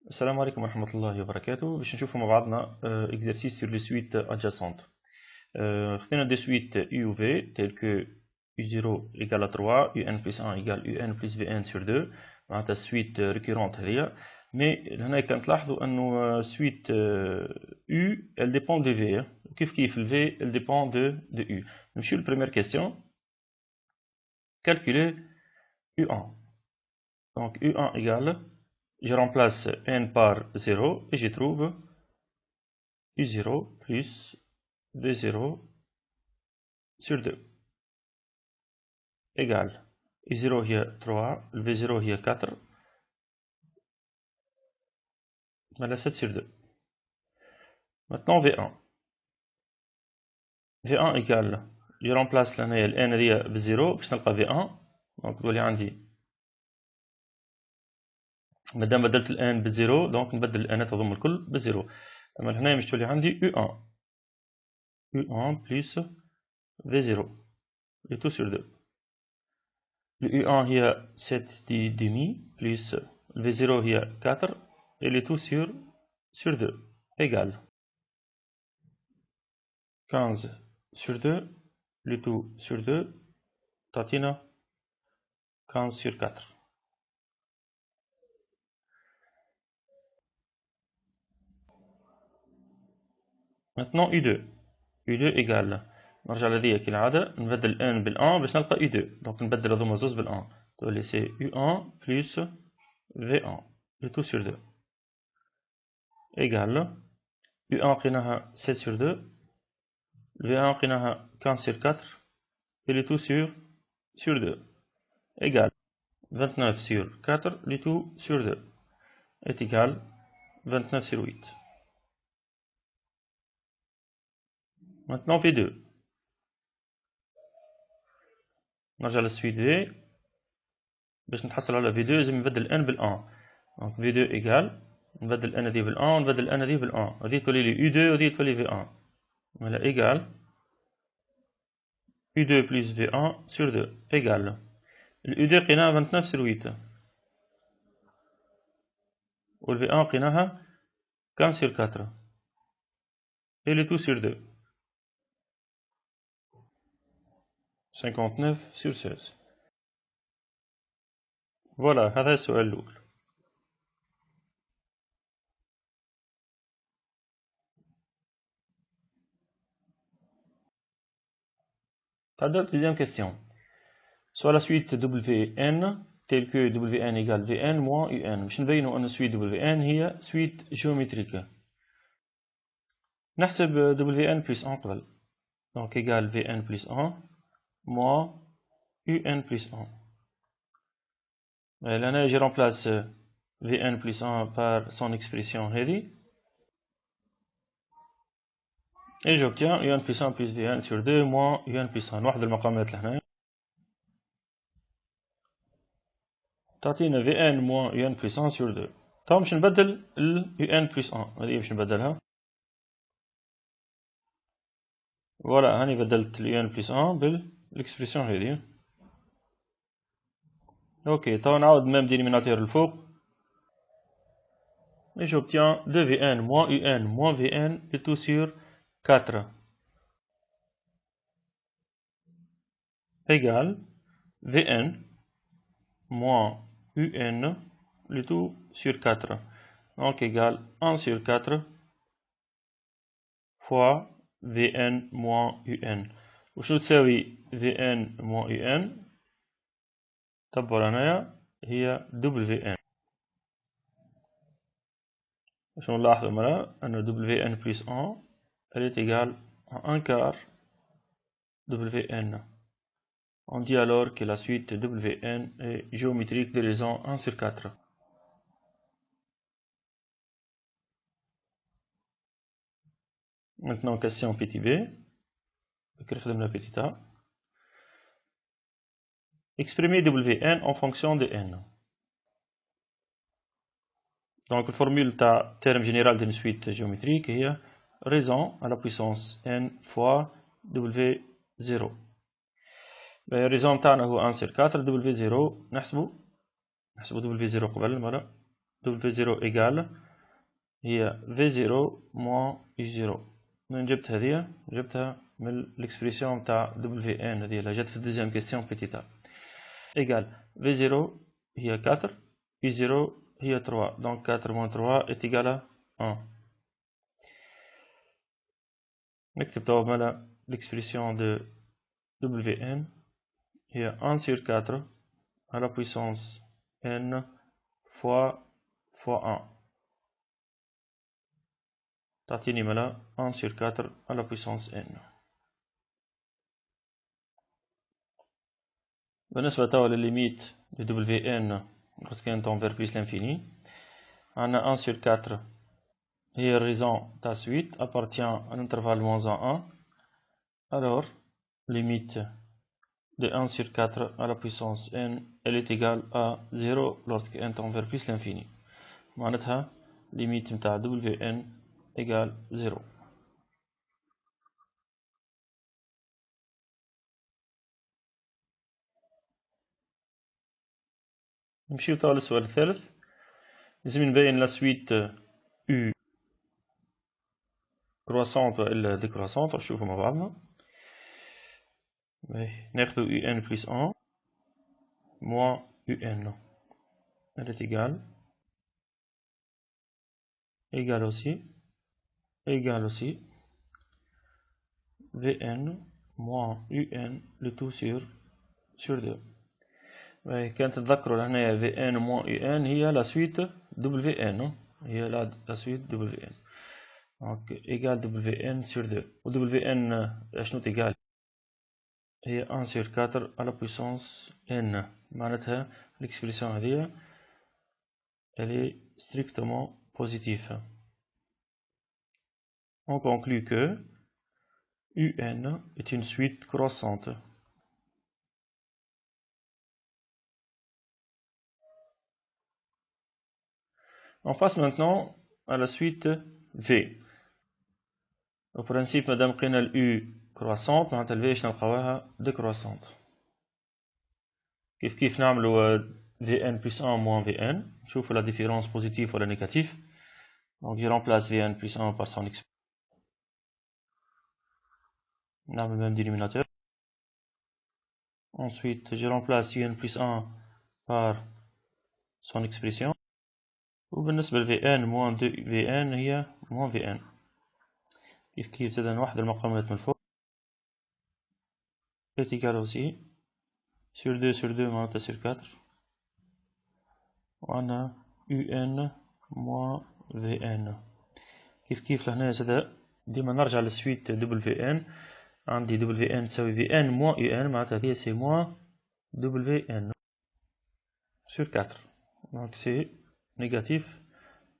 السلام عليكم ورحمة الله وبركاته. باش نشوفوا مع بعضنا exercice sur les suites adjacentes. خذينا des suites U ou V telles que U0 égale à 3, UN plus 1 égale UN plus Vn sur 2. معناتها suite récurrente هذيا. Mais هنا كنلاحظوا أنه suite U elle dépend de V. كيف le V elle dépend de U. نمشيو la première question. Calculer U1. Donc U1 égale, je remplace n par 0 et je trouve U0 plus V0 sur 2 égale U0 هي 3, le V0 هي 4, voilà 7 sur 2. Maintenant V1. V1 égale, je remplace l'année n هي ب0 باش نلقى V1. donc تولي عندي مادام بدلت الان بالزيرو دونك نبدل الان تضم الكل بالزيرو. اما هنا باش تولي عندي U1 plus V0 le tout sur 2. Le U1 هي 7 demi plus le V0 هي 4 et le tout sur 2 égale 15 sur 2 le tout sur 2 تعطينا 15 sur 4. Maintenant U2 égale, نرجع لذي كالعادة نبدل n بال1 باش نلقى U2. donc نبدل هذوما زوز بال1 تولي سي U1 plus V1 le tout sur 2 égale U1 لقيناها 7 sur 2, V1 لقيناها 15 sur 4 et le tout sur 2 égale 29 sur 4, le tout sur 2 est égal 29 sur 8. Maintenant V2. نرجع للسويت V باش نتحصل على V2 لازم نبدل n بال1. donc V2 égale نبدل n هذه بال1 ونبدل n هذه بال1. هذه تولي لي U2 وهذه تولي V1. voilà égale U2 plus V1 sur 2 égale le U2 لقيناها 29 sur 8 و V1 لقيناها 15 sur 4 et le tout sur 2 59 sur 16. فوالا هذا السؤال الأول. تعال deuxième question. Soit la suite Wn telle que Wn égale Vn moins Un. باش نبينوا أن suite Wn هي suite géométrique. نحسب Wn plus 1 قبل. donc égale Vn plus 1 moins Un plus 1. Là, je remplace Vn plus 1 par son expression هذه. et j'obtiens Un plus 1 plus Vn sur 2 moins Un plus 1. نوحد المقامات لهنا. تعطينا Vn moins Un plus 1 sur 2. طبعا باش نبدل Un plus 1. هذه باش نبدلها. فوالا هاني بدلت Un plus 1 بالاكسبرسيون هذه. اوكي طبعا نعاود ميم دينيميناتور الفوق. et j'obtiens 2Vn moins Un moins Vn le tout sur 4 égale Vn moins Un le tout sur 4. donc égale 1 sur 4 fois Vn moins Un. وشنو تساوي Vn moins Un؟ تبعوا هنايا هي Vn. شنو نلاحظوا مرة أن Vn plus 1 elle est égale à 1 quart Vn. On dit alors que la suite Wn est géométrique de raison 1 sur 4. Maintenant question petit b. petit a. Exprimer Wn en fonction de n. donc la formule de terme général d'une suite géométrique est raison à la puissance n fois W0. raison تاعنا هو 1 sur 4 W0 نحسبو W0 قبل مرة W0 égale هي V0 moins U0. من جبت هذه؟ جبتها من الإكسبريسيون متاع WN هذه اللي جات في الدوزيام كيستيون بيتيت A. Égale V0 هي 4 U0 هي 3. Donc 4 moins 3 est égal à 1. نكتب توا مالا l'expression de Wn هي 1 sur 4 à la puissance n fois 1. تعطيني مالا 1 sur 4 à la puissance n. بالنسبة توا للليميت de Wn lorsqu'un tend vers plus l'infini, on a 1 sur 4 هي raison ta suite appartient à l'intervalle moins 1. Alors, limite de 1 sur 4 à la puissance n, elle est égale à 0 lorsque n tend vers plus l'infini. معناتها limite متاع Wn égale 0. نمشيو توا للسؤال الثالث. لازم نبين لا سويت U croissante وإلا décroissante. نشوفو مع بعضنا. ناخدو UN plus 1 moins UN. Elle est égale aussi Vn moins Un le tout sur 2. كانت تذكروا هنا Vn moins Un هي la suite Wn. هي la suite Wn. Donc égale Wn sur 2. و Wn شنو تيجال؟ هي 1 sur 4 à la puissance n. معناتها l'expression هذه elle est strictement positive. On conclut que Un est une suite croissante. On passe maintenant à la suite V. Au principe, madame قلنا ال U croissante معناتها ال V باش نلقاوها décroissante. كيف نعملوا Vn plus 1 moins Vn. نشوفوا la différence positive ou la négative. Donc je remplace Vn plus 1 par son expression. On a le même dénominateur. Ensuite, je remplace Un plus 1 par son expression. وبالنسبة ل Vn moins 2 Vn هي moins Vn. كيف تبدأ نوحد المقامات من فوق. est égal aussi sur 2 sur 2 معناتها sur 4. وعنا Un moins Vn. كيف لهنا زادا ديما نرجع للسويت Wn. عندي Wn تساوي Vn moins Un معناتها هذه سي moins Wn sur 4. donc c'est négatif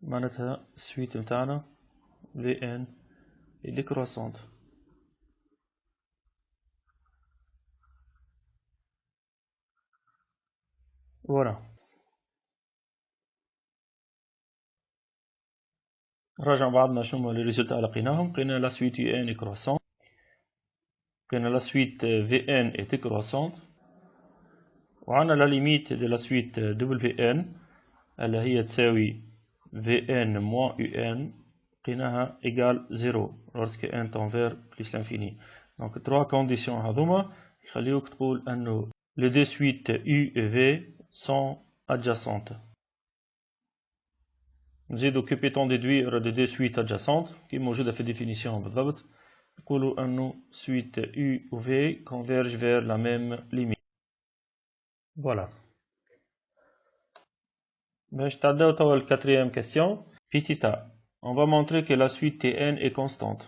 معناتها السويت نتاعنا Vn est décroissante. voilà. نراجع بعضنا شنو لي ريزولتا لقيناهم. لقينا لا سويت Un est croissante. لقينا لا سويت Vn est décroissante. وعندنا لا ليميت de la suite Wn اللي هي تساوي Vn moins Un. لقيناها égal 0 lorsque n tend vers plus l'infini. donc 3 conditions هذوما يخليوك تقول انه les deux suites U et V sont adjacentes. نزيدو كي بيتون ديدوير دي دو سويت adjacentes كي موجودة في الديفينيسيون بالضبط. نقولوا انه suite U ou V converge vers la même limite. voilà. باش تعداو توا الكاتريام كيستيون. Petit a. On va montrer que la suite Tn est constante.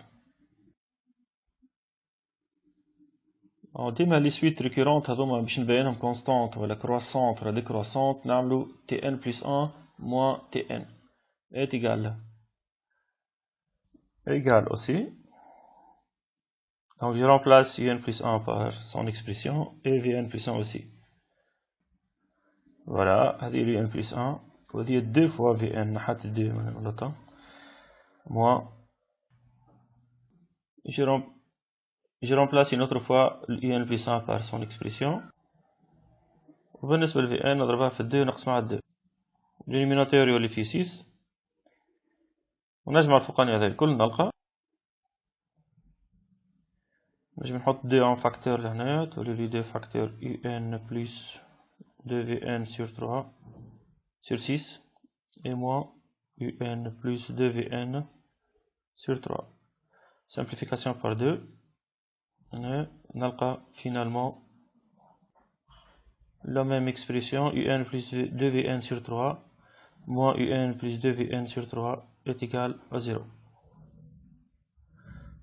ديما لي سويت ريكورونت هذوما باش نبينهم كونستانت ولا كرواسونت ولا ديكرواسونت نعملو Tn plus 1 moins Tn est égal aussi. donc je remplace Un plus 1 par son expression et Vn plus 1 aussi. voilà هذه N plus 1 وهذه 2 fois Vn نحط 2 من غلطة moins je remplace une autre fois Un plus 1 par son expression. وبالنسبة ل Vn نضربها في 2 نقسم على 2 الإليميناتور يولي فيه 6 ونجمع الفوقاني هذا الكل نلقى نجم نحط 2 en facteur لهنا تولي لي 2 facteur UN plus 2VN sur 3 sur 6 et moins UN plus 2VN sur 3. Simplification par 2. نلقى finalement la même expression UN plus 2VN sur 3 moins UN plus 2VN sur 3 est égal à 0.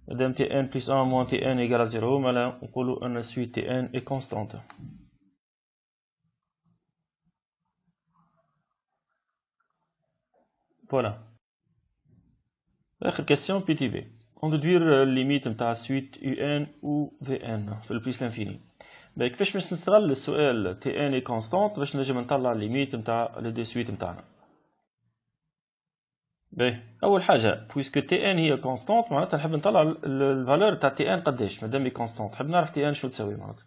Madame Tn plus 1 moins Tn égale à 0, maintenant on peut dire que suite Tn est constante. Voilà. Autre question, petit b. On déduire la limite de la suite UN ou Vn في البليس l'infini. كيفاش باش نستغل السؤال Tn est constante باش نجم نطلع الليميت نتاع لي دو سويت نتاعنا. اول حاجه بويسكو Tn هي كونستانت معناتها نحب نطلع الفالور تاع Tn قداش مادام هي كونستانت نحب نعرف Tn شنو تساوي معناتها.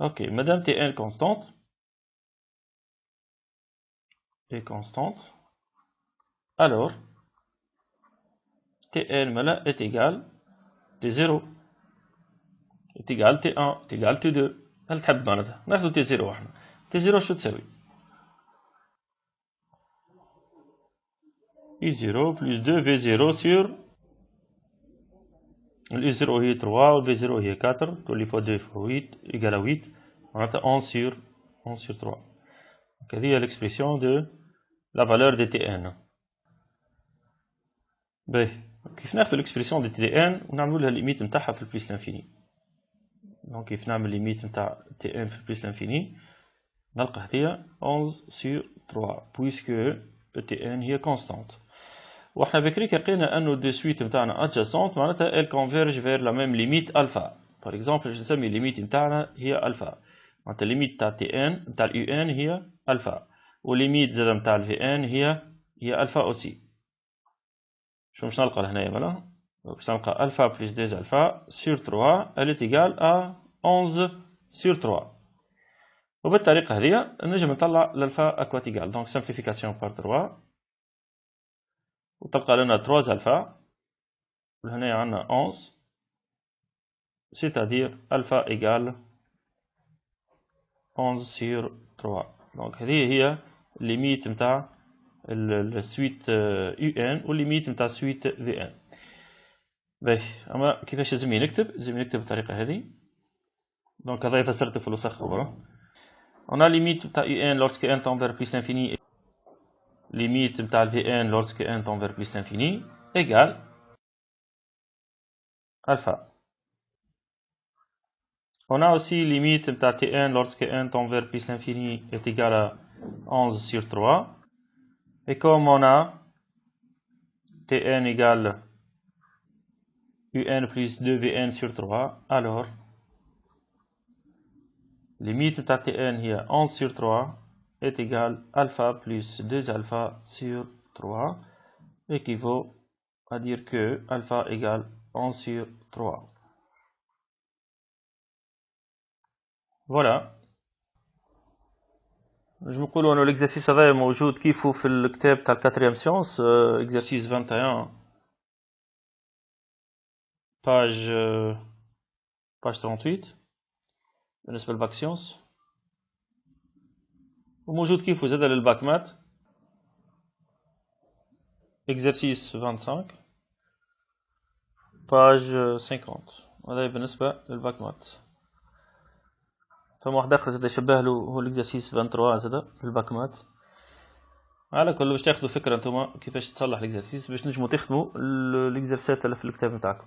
اوكي مادام Tn كونستانت est constante, alors Tn ملا est égal T0 est égal T1 est égal T2. هل تحب معناتها ناخذ T0 احنا. T0 شو تساوي؟ I0 plus 2 V0 sur I0 هي 3 و V0 هي 4 تولي fois 2 fois 8 égale à 8 معناتها 11 sur 3. Donc هذه هي l'expression de la valeur de Tn. كيف ناخذ l'expression de Tn ونعملوا لها الليميت نتاعها في البليس l'infini. دونك كيف نعمل ليميت نتاع Tn في البليس l'infini نلقى هذه 11 sur 3 puisque Tn هي constante. وحنا بكري لقينا انه دي سويت نتاعنا adjacente معناتها elle converge vers la même limite alpha. par exemple باش نسمي الليميت نتاعنا هي الفا معناتها الليميت نتاع Tn نتاع الUN هي الفا والليميت زاد نتاع الVN هي الفا اوسي. شنو باش نلقى لهنايا فوالا باش نلقى الفا بلس 2 الفا sur 3 elle est égale à 11 sur 3. وبالطريقه هذه نجم نطلع الالفا اكواتيغال دونك simplification par 3 وتلقى لنا 3 الفا وهنا عندنا 11 c'est-à-dire alpha égale 11 sur 3. دونك هذه هي الليميت نتاع السويت UN والليميت نتاع السويت VN. اما كيفاش لازمني نكتب؟ لازمني نكتب بالطريقه هذه. دونك هذا فسرته في الوسخ هو. On a limite نتاع UN lorsque n tend vers plus l'infini. Limite نتاع VN lorsque n tend vers plus l'infini égale alpha. On a aussi limite de Tn lorsque n tend vers plus l'infini est égal à 11 sur 3. Et comme on a Tn égale Un plus 2Vn sur 3, alors limite de Tn est 11 sur 3 est égal alpha plus 2 alpha sur 3 équivaut à dire que alpha égale 11 sur 3. Voilà. Je me connais l'exercice هذا موجود كيفه في الكتاب تاع الكاتريام سيونس exercice 21 page 38 بالنسبة للباك سيونس وموجود كيفه زاد للباك مات exercice 25 page 50 هذا بالنسبة للباك مات. فما واحد اخر زاد يشبه له هو الاكزرسيس 23 زاد في الباك مات. على كل باش تاخذوا فكره انتم كيفاش تصلح الاكزرسيس باش نجموا تخدموا الاكزرسيسات اللي في الكتاب نتاعكم.